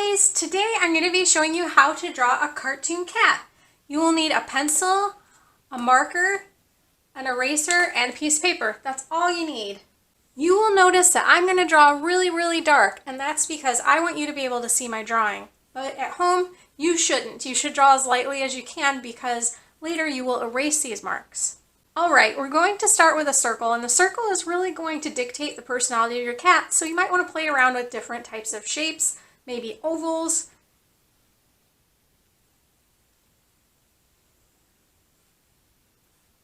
guys! Today I'm going to be showing you how to draw a cartoon cat. You will need a pencil, a marker, an eraser, and a piece of paper. That's all you need. You will notice that I'm going to draw really dark, and that's because I want you to be able to see my drawing. But at home, you shouldn't. You should draw as lightly as you can because later you will erase these marks. Alright, we're going to start with a circle, and the circle is really going to dictate the personality of your cat, so you might want to play around with different types of shapes, maybe ovals.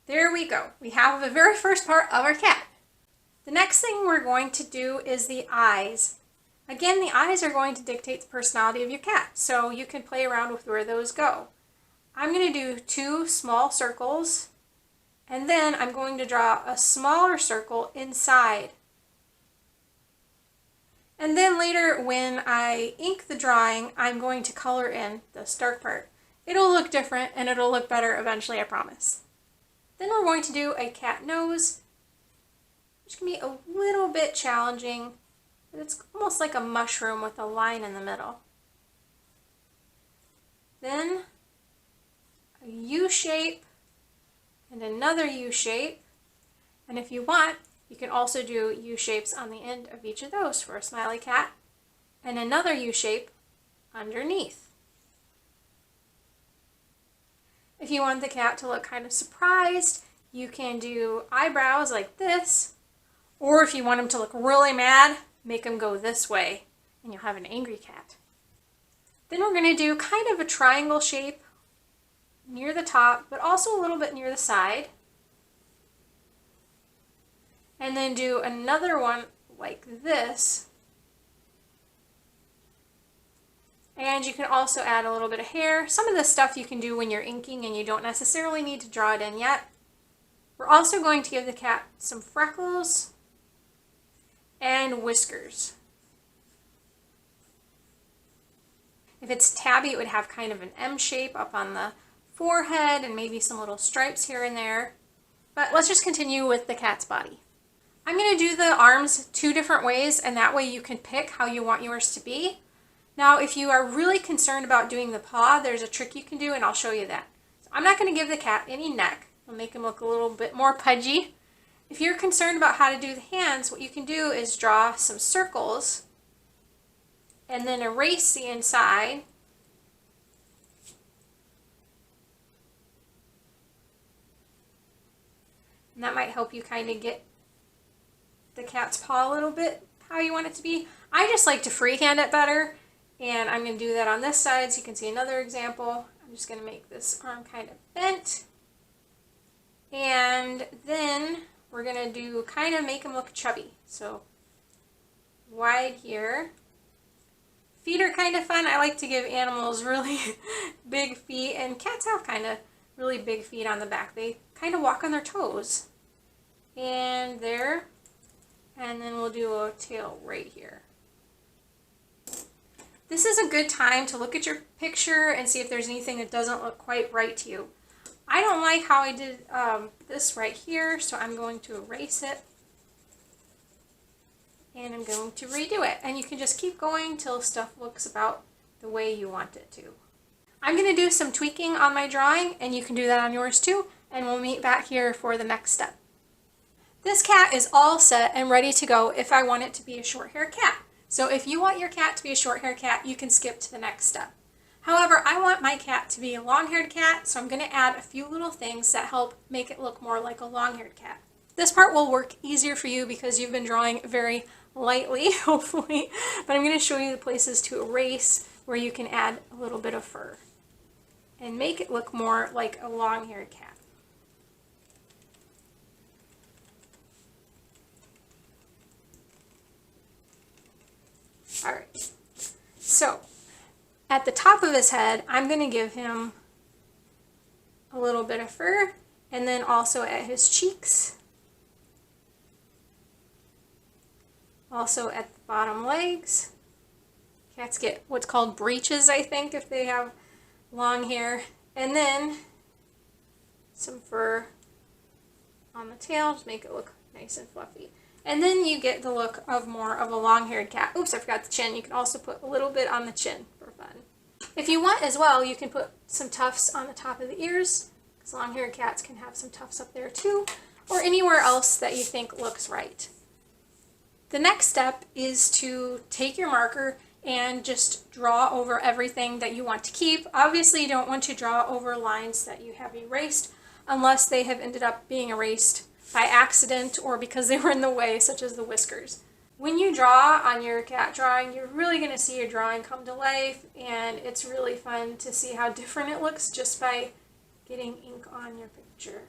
There we go. We have the very first part of our cat. The next thing we're going to do is the eyes. Again, the eyes are going to dictate the personality of your cat, so you can play around with where those go. I'm going to do 2 small circles, and then I'm going to draw a smaller circle inside. And then later when I ink the drawing, I'm going to color in this dark part. It'll look different and it'll look better eventually, I promise. Then we're going to do a cat nose, which can be a little bit challenging, but it's almost like a mushroom with a line in the middle. Then a U shape and another U shape, and if you want, you can also do U shapes on the end of each of those for a smiley cat, and another U shape underneath. If you want the cat to look kind of surprised, you can do eyebrows like this, or if you want him to look really mad, make him go this way, and you'll have an angry cat. Then we're going to do kind of a triangle shape near the top, but also a little bit near the side. And then do another one like this. And you can also add a little bit of hair. Some of this stuff you can do when you're inking and you don't necessarily need to draw it in yet. We're also going to give the cat some freckles and whiskers. If it's tabby, it would have kind of an M shape up on the forehead and maybe some little stripes here and there. But let's just continue with the cat's body. I'm going to do the arms 2 different ways, and that way you can pick how you want yours to be. Now, if you are really concerned about doing the paw, there's a trick you can do, and I'll show you that. So I'm not going to give the cat any neck. I'll make him look a little bit more pudgy. If you're concerned about how to do the hands, what you can do is draw some circles and then erase the inside. And that might help you kind of get the cat's paw a little bit how you want it to be. I just like to freehand it better, and I'm going to do that on this side so you can see another example. I'm just going to make this arm kind of bent, and then we're going to do kind of make him look chubby. So wide here. Feet are kind of fun. I like to give animals really big feet, and cats have kind of really big feet on the back. They kind of walk on their toes. And there. And then we'll do a tail right here. This is a good time to look at your picture and see if there's anything that doesn't look quite right to you. I don't like how I did this right here, so I'm going to erase it. And I'm going to redo it. And you can just keep going till stuff looks about the way you want it to. I'm going to do some tweaking on my drawing, and you can do that on yours too, and we'll meet back here for the next step. This cat is all set and ready to go if I want it to be a short-haired cat. So if you want your cat to be a short-haired cat, you can skip to the next step. However, I want my cat to be a long-haired cat, so I'm going to add a few little things that help make it look more like a long-haired cat. This part will work easier for you because you've been drawing very lightly, hopefully, but I'm going to show you the places to erase where you can add a little bit of fur and make it look more like a long-haired cat. Alright, so at the top of his head, I'm going to give him a little bit of fur, and then also at his cheeks, also at the bottom legs. Cats get what's called breeches, I think, if they have long hair, and then some fur on the tail to make it look nice and fluffy. And then you get the look of more of a long-haired cat. Oops, I forgot the chin. You can also put a little bit on the chin for If you want as well, you can put some tufts on the top of the ears, because long-haired cats can have some tufts up there too, or anywhere else that you think looks right. The next step is to take your marker and just draw over everything that you want to keep. Obviously, you don't want to draw over lines that you have erased unless they have ended up being erased by accident or because they were in the way, such as the whiskers. When you draw on your cat drawing, you're really going to see your drawing come to life, and it's really fun to see how different it looks just by getting ink on your picture.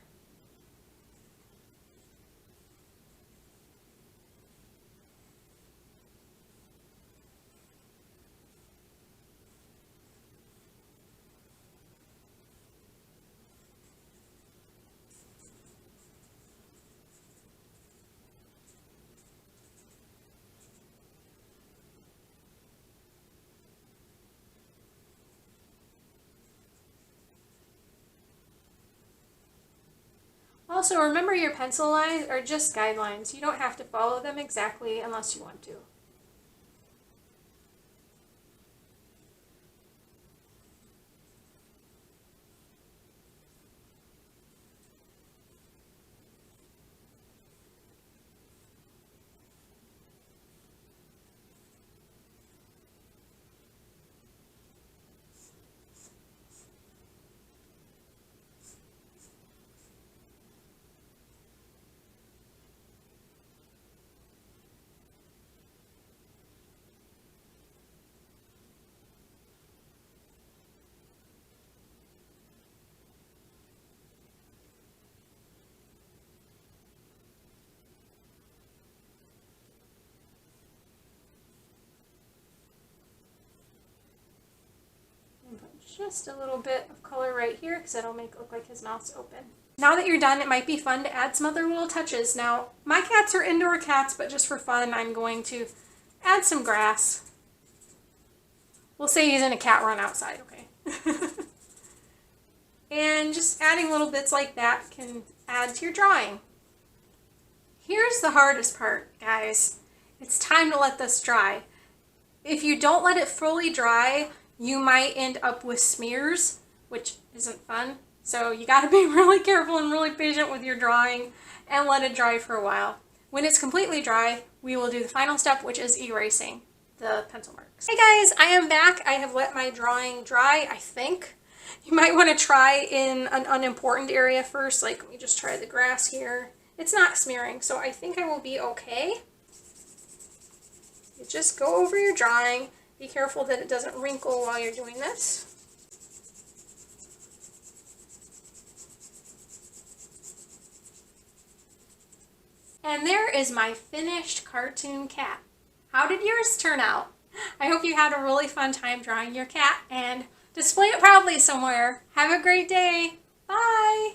Also, remember your pencil lines are just guidelines. You don't have to follow them exactly unless you want to. Just a little bit of color right here because it'll make it look like his mouth's open. Now that you're done, it might be fun to add some other little touches. Now, my cats are indoor cats, but just for fun, I'm going to add some grass. We'll say he's in a cat run outside, okay? And just adding little bits like that can add to your drawing. Here's the hardest part, guys. It's time to let this dry. If you don't let it fully dry, you might end up with smears, which isn't fun. So you gotta be really careful and really patient with your drawing and let it dry for a while. When it's completely dry, we will do the final step, which is erasing the pencil marks. Hey guys, I am back. I have let my drawing dry, I think. You might want to try in an unimportant area first, like let me just try the grass here. It's not smearing, so I think I will be okay. You just go over your drawing. Be careful that it doesn't wrinkle while you're doing this. And there is my finished cartoon cat. How did yours turn out? I hope you had a really fun time drawing your cat and display it proudly somewhere. Have a great day. Bye!